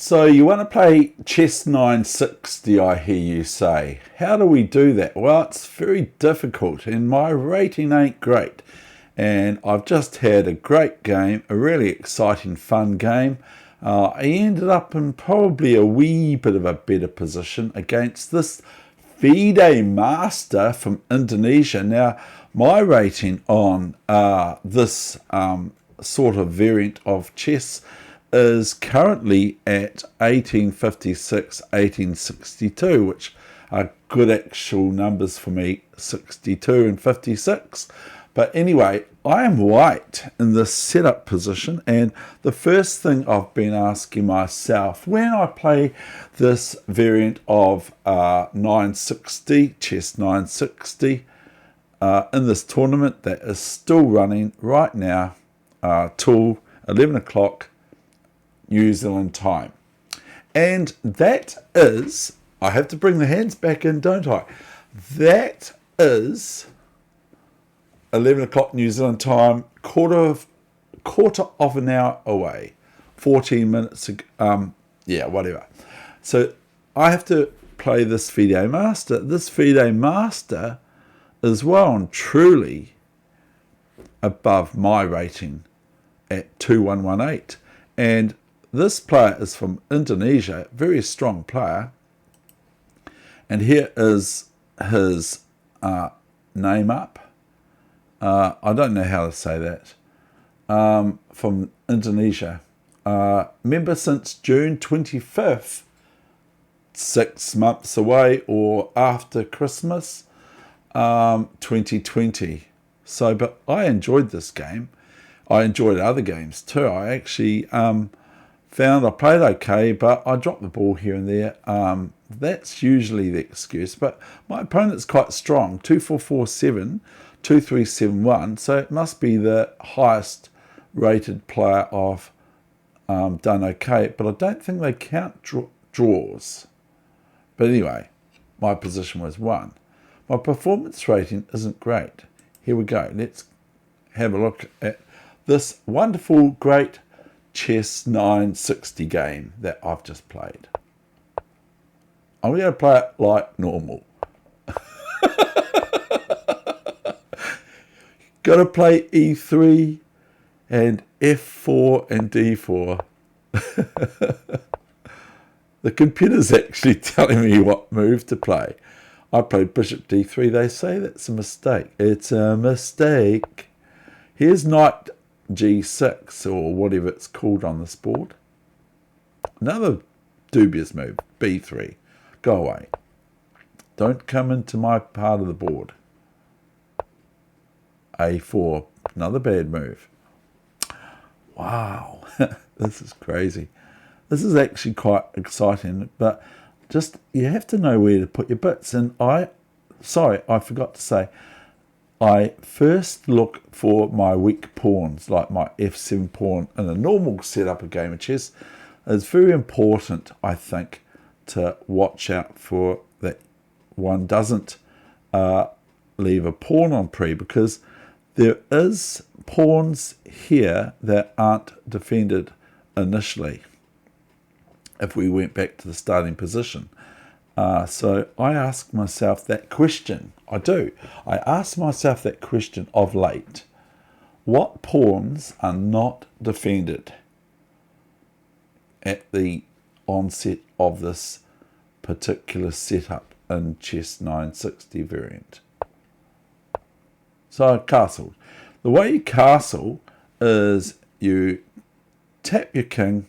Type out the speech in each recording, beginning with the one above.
So you want to play chess 960, I hear you say. How do we do that? Well, it's very difficult and my rating ain't great. And I've just had a great game, a really exciting, fun game. I ended up in probably a wee bit of a better position against this Fide master from Indonesia. Now, my rating on this sort of variant of chess is currently at 1856, 1862, which are good actual numbers for me, 62 and 56. But anyway, I am white in this setup position, and the first thing I've been asking myself when I play this variant of 960, chess 960, in this tournament that is still running right now till 11 o'clock New Zealand time. And that is, I have to bring the hands back in, don't I? That is 11 o'clock New Zealand time, quarter of an hour away, 14 minutes ago, whatever. So I have to play this Fide master. This Fide master is well and truly above my rating at 2118. And this player is from Indonesia, very strong player. And here is his name up. I don't know how to say that. From Indonesia. Member since June 25th, 6 months away or after Christmas, 2020. So, but I enjoyed this game. I enjoyed other games too. I actually found I played okay, but I dropped the ball here and there. That's usually the excuse, but my opponent's quite strong, 2447, 2371, so it must be the highest rated player I've done okay, but I don't think they count draws. But anyway, my position was 1. My performance rating isn't great. Here we go. Let's have a look at this wonderful, great chess 960 game that I've just played. I'm going to play it like normal. Got to play E3 and F4 and D4. The computer's actually telling me what move to play. I played Bishop D3. They say that's a mistake. It's a mistake. Here's Knight G6 or whatever it's called on this board. Another dubious move, B3. Go away. Don't come into my part of the board. A4, another bad move. Wow, this is crazy. This is actually quite exciting, but just you have to know where to put your bits. And I forgot to say, I first look for my weak pawns, like my F7 pawn in a normal setup of game of chess. It's very important, I think, to watch out for that one doesn't leave a pawn on pre, because there is pawns here that aren't defended initially if we went back to the starting position. So I ask myself that question. I do. I ask myself that question of late. What pawns are not defended at the onset of this particular setup in chess 960 variant? So I castled. The way you castle is you tap your king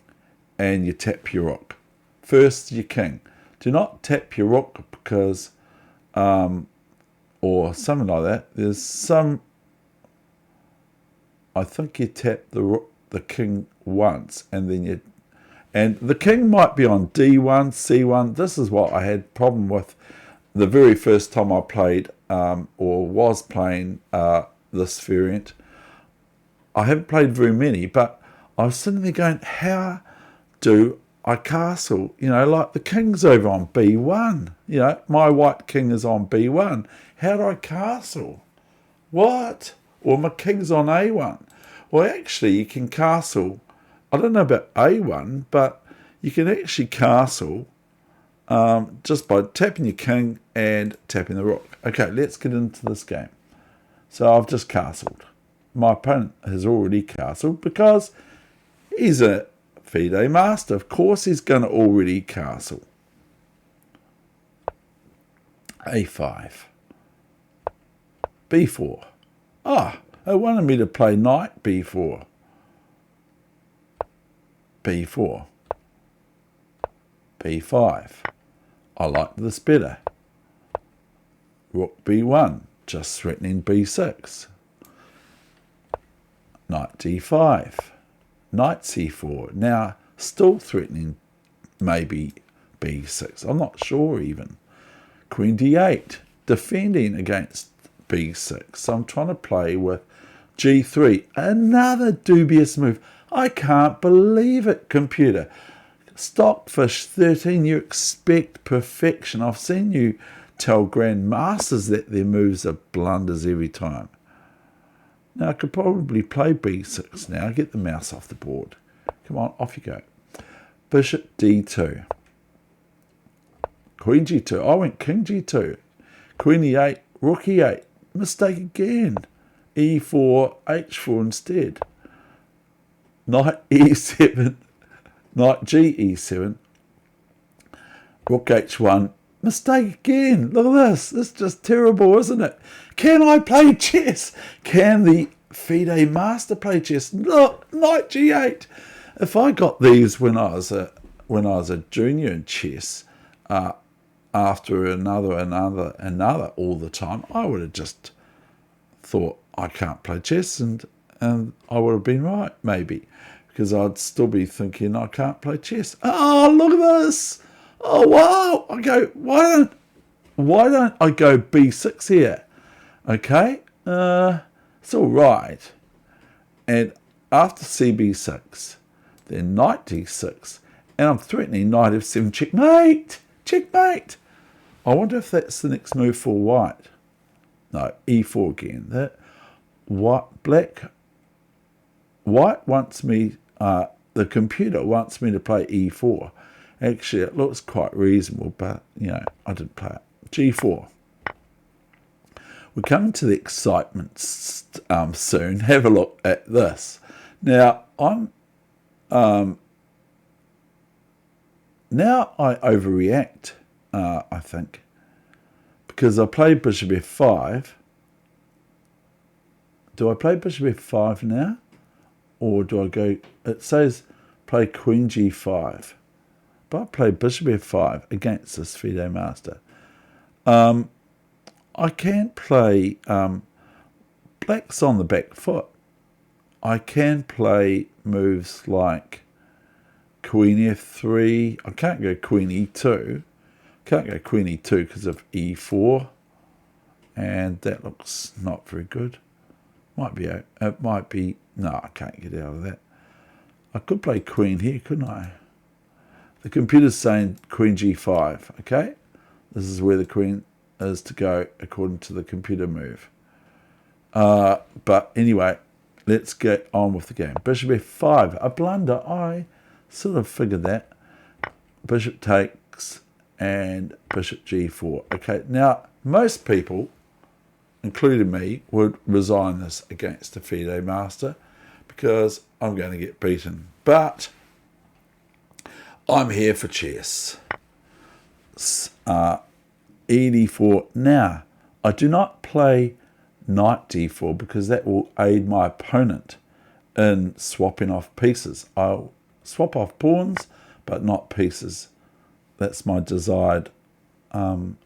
and you tap your rook. First your king. Do not tap your rook because, or something like that. There's some, I think you tap the king once and then and the king might be on D1, C1. This is what I had problem with the very first time I played or was playing this variant. I haven't played very many, but I was sitting there going, how do I castle? You know, like the king's over on B1. You know, my white king is on B1. How do I castle? What? Or my king's on A1. Well, actually, you can castle. I don't know about A1, but you can actually castle just by tapping your king and tapping the rook. Okay, let's get into this game. So I've just castled. My opponent has already castled because he's a Fide master. Of course he's going to already castle. A5. B4. They wanted me to play knight B4. B4. B5. I like this better. Rook B1, just threatening B6. Knight D5. Knight C4. Now, still threatening maybe B6. I'm not sure even. Queen D8, defending against B6. So I'm trying to play with G3. Another dubious move. I can't believe it, computer. Stockfish 13, you expect perfection. I've seen you tell grandmasters that their moves are blunders every time. Now I could probably play B6 now. Get the mouse off the board. Come on, off you go. Bishop D2. Queen G2. I went King G2. Queen E8. Rook E8. Mistake again. E4. H4 instead. Knight E7. Knight G E7. Rook H1. Mistake again. Look at this. This is just terrible, isn't it? Can I play chess? Can the Fide master play chess? Look, Knight G8. If I got these when I was a junior in chess, after another all the time, I would have just thought I can't play chess, and I would have been right maybe, because I'd still be thinking I can't play chess. Oh, look at this! Oh wow! I go, why don't I go B6 here? Okay, it's all right. And after CB6, then Knight D6, and I'm threatening Knight F7 checkmate. Checkmate. I wonder if that's the next move for white. No, E4 again. That white wants me. The computer wants me to play E4. Actually, it looks quite reasonable, but I didn't play it. G4. We're coming to the excitement soon. Have a look at this. Now now I overreact, I think, because I played Bishop F5. Do I play Bishop F5 now? Or do I go, it says play Queen G5. But I play Bishop F5 against this Fide master. I can't play, black's on the back foot. I can play moves like Queen F3. I can't go Queen E2. Can't go Queen E2 because of E4. And that looks not very good. It might be, no, I can't get out of that. I could play Queen here, couldn't I? The computer's saying Queen G5, okay? This is where the Queen is to go according to the computer move. But anyway, let's get on with the game. Bishop F5, a blunder. I sort of figured that. Bishop takes and Bishop G4. Okay, now most people, including me, would resign this against the Fide master because I'm going to get beaten. But I'm here for chess. E4. Now, I do not play Knight D4 because that will aid my opponent in swapping off pieces. I'll swap off pawns, but not pieces. That's my desired thought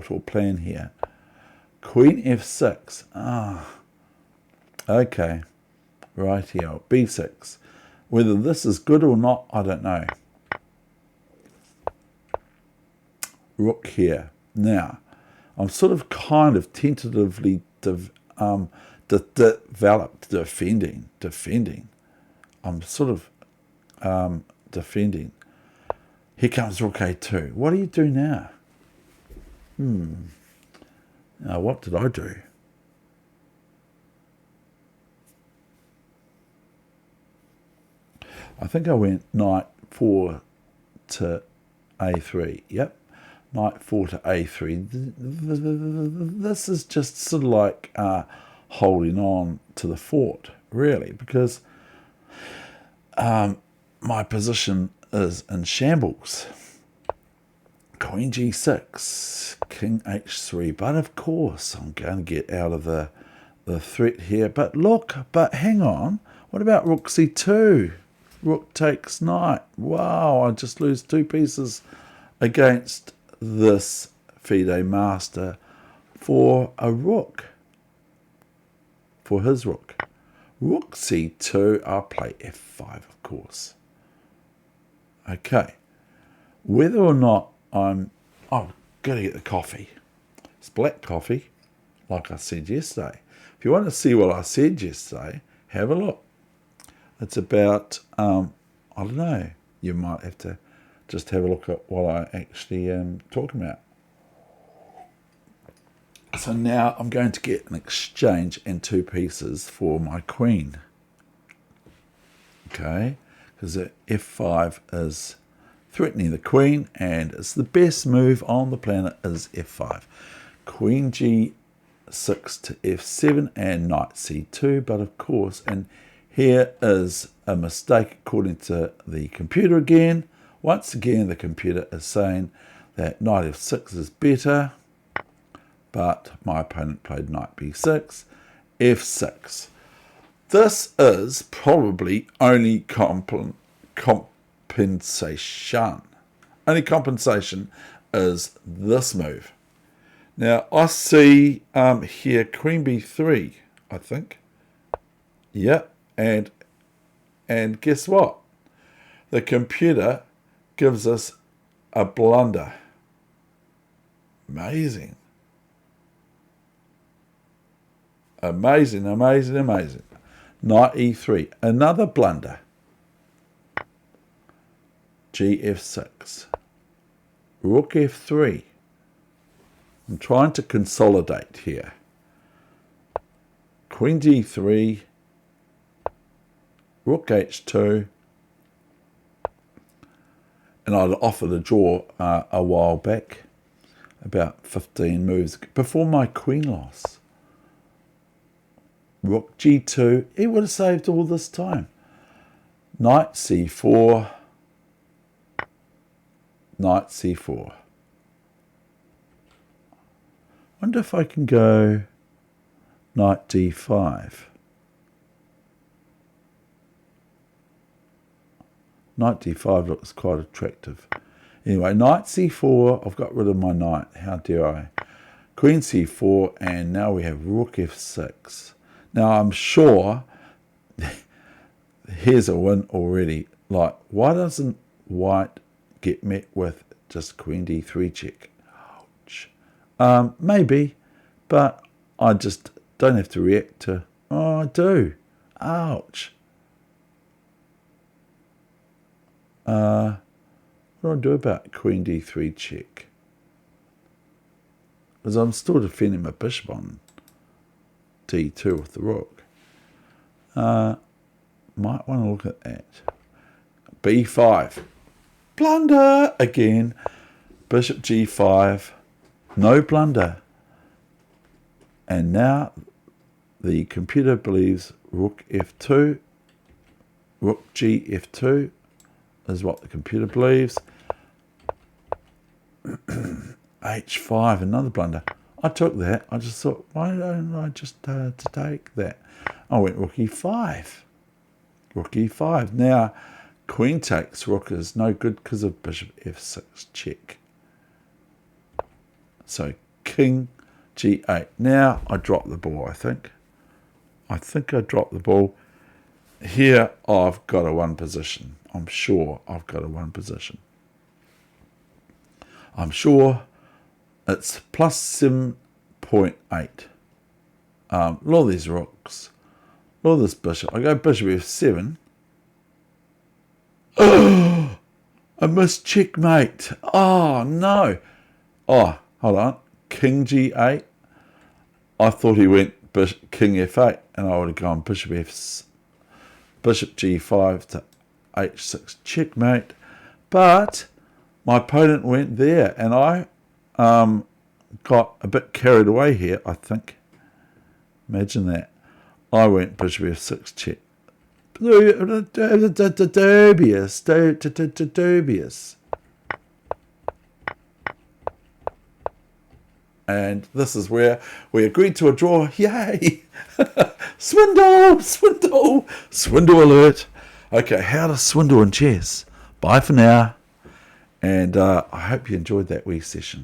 or plan here. Queen F6. Okay. Right here. B6. Whether this is good or not, I don't know. Rook here. Now, I'm sort of kind of tentatively developed defending. I'm sort of defending. Here comes Rook A2. What do you do now? Now, what did I do? I think I went Knight 4 to a3. Yep, knight 4 to a3. This is just sort of like holding on to the fort, really, because my position is in shambles. Queen g6, king h3, but of course I'm going to get out of the threat here. But look, but hang on, what about rook c2? Rook takes knight. Wow, I just lose 2 pieces against this Fide master for a rook, for his rook. Rook c2, I'll play f5, of course. Okay, whether or not I've got to get the coffee. It's black coffee, like I said yesterday. If you want to see what I said yesterday, have a look. It's about, I don't know, you might have to just have a look at what I actually am talking about. So now I'm going to get an exchange and 2 pieces for my queen. Okay, because f5 is threatening the queen, and it's the best move on the planet is f5. Queen g6 to f7 and knight c2, but of course, and here is a mistake according to the computer again. Once again, the computer is saying that knight f6 is better, but my opponent played knight b6, f6. This is probably only compensation. Only compensation is this move. Now I see here queen b3, I think. Yeah, and guess what? The computer gives us a blunder. Amazing. Amazing, amazing, amazing. Knight e3, another blunder. Gf6, rook f3. I'm trying to consolidate here. Queen d3, rook h2, and I'd offered a draw a while back, about 15 moves before my queen loss. Rook g2, he would have saved all this time. Knight c4, knight c4. Wonder if I can go knight d5. Knight d5 looks quite attractive. Anyway, knight c4, I've got rid of my knight, how dare I. Queen c4, and now we have rook f6. Now I'm sure, here's a win already. Like, why doesn't white get met with just queen d3 check? Ouch. Maybe, but I just don't have to react to, oh, I do. Ouch. What do I do about queen d3 check? Because I'm still defending my bishop on d2 with the rook. Might want to look at that. b5. Blunder again. Bishop g5. No blunder. And now the computer believes rook f2. Rook g f2 is what the computer believes. h5, another blunder. I took that. I just thought, why don't I just take that? I went rook e5. Rook e5. Now, queen takes rook is no good because of bishop f6 check. So, king g8. Now, I drop the ball, I think. I think I dropped the ball. Here, I've got a one position. I'm sure I've got a one position. I'm sure it's plus 7.8. Look at these rooks. Look at this bishop. I go bishop f7. Oh, I missed checkmate. Oh, no. Oh, hold on. King g8. I thought he went king f8, and I would have gone bishop g5 to h6 checkmate. But my opponent went there, and I got a bit carried away here, I think. Imagine that. I went bishop f6 check. Dubious. And this is where we agreed to a draw. Yay! Swindle! Swindle! Swindle alert. Okay, how to swindle in chess. Bye for now. And I hope you enjoyed that wee session.